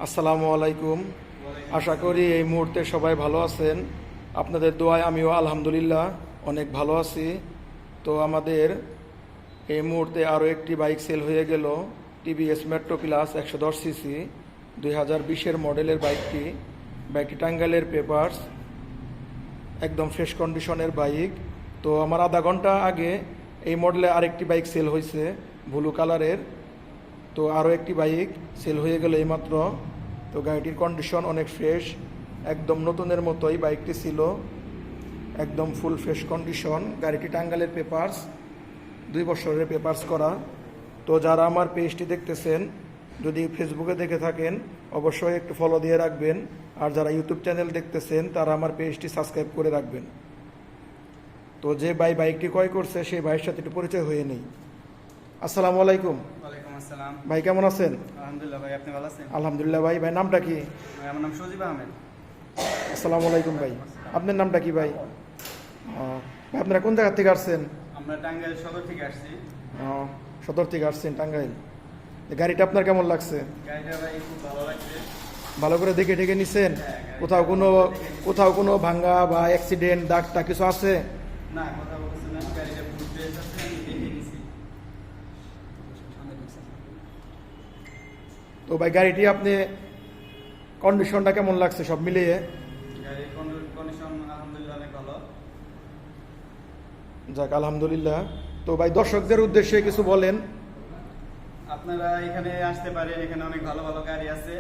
আসসালামু আলাইকুম। আশা করি এই মুহূর্তে সবাই ভালো আছেন। আপনাদের দোয়ায় আমিও আলহামদুলিল্লাহ অনেক ভালো আছি। তো আমাদের এই মুহূর্তে আরও একটি বাইক সেল হয়ে গেল, টিভিএস মেট্রো প্লাস 110 সিসি 2020-এর মডেলের বাইকটি টাঙ্গাইলের পেপারস, একদম ফ্রেশ কন্ডিশনের বাইক। তো আমার আধা ঘন্টা আগে এই মডেলে আরেকটি বাইক সেল হয়েছে ব্লু কালারের। তো আরও একটি বাইক সেল হয়ে গেল এইমাত্র। তো গাড়িটির কন্ডিশন অনেক ফ্রেশ, একদম নতুনের মতোই বাইকটি ছিল, একদম ফুল ফ্রেশ কন্ডিশন। গাড়িটি টাঙ্গাইলের পেপারস, 2 বছরের পেপারস করা। তো যারা আমার পেজটি দেখতেছেন, যদি ফেসবুকে দেখে থাকেন অবশ্যই একটু ফলো দিয়ে রাখবেন, আর যারা ইউটিউব চ্যানেল দেখতেছেন তারা আমার পেজটি সাবস্ক্রাইব করে রাখবেন। তো যে বাইকটি ক্রয় করছে সেই ভাইয়ের সাথে একটু পরিচয় হয়ে নেই। আসসালামু আলাইকুম। ওয়ালাইকুম আসসালাম। ভাই কেমন আছেন? আলহামদুলিল্লাহ ভাই, আপনি ভালো আছেন? আলহামদুলিল্লাহ ভাই। নামটা কি? আমার নাম সজীব আহমেদ। আসসালামু আলাইকুম ভাই। আপনার নামটা কি ভাই? ভাই আপনারা কোন জায়গা থেকে আসছেন? আমরা টাঙ্গাইল সদর থেকে আসছি। সদর থেকে আসছেন টাঙ্গাইল। গাড়িটা আপনার কেমন লাগছে? গাড়িটা ভাই খুব ভালো লাগছে। ভালো করে দেখে ঠেকে নিছেন? কোথাও কোনো ভাঙ্গা বা অ্যাক্সিডেন্ট দাগটা কিছু আছে? না, কথা বলছি না, গাড়িটা ফুল ফ্রেশ আছে, আমি দেখে নিছি। তো ভাই গাড়িটি আপনি কন্ডিশনটা কেমন লাগছে সব মিলিয়ে? গাড়ির কন্ডিশন আলহামদুলিল্লাহ অনেক ভালো। যাক আলহামদুলিল্লাহ। তো ভাই দর্শকদের উদ্দেশ্যে কিছু বলেন। আপনারা এখানে আসতে পারেন, এখানে অনেক ভালো ভালো গাড়ি আছে।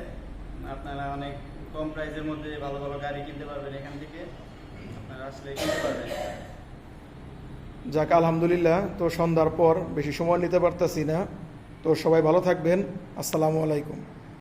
আপনারা অনেক কম প্রাইসের মধ্যে ভালো ভালো গাড়ি কিনতে পারবেন এখান থেকে। আপনারা আসলে কিনতে পারবেন। যাক আলহামদুলিল্লাহ। তো সন্ধ্যার পর বেশি সময় নিতে পারতেছি না। তো সবাই ভালো থাকবেন। আসসালামু আলাইকুম।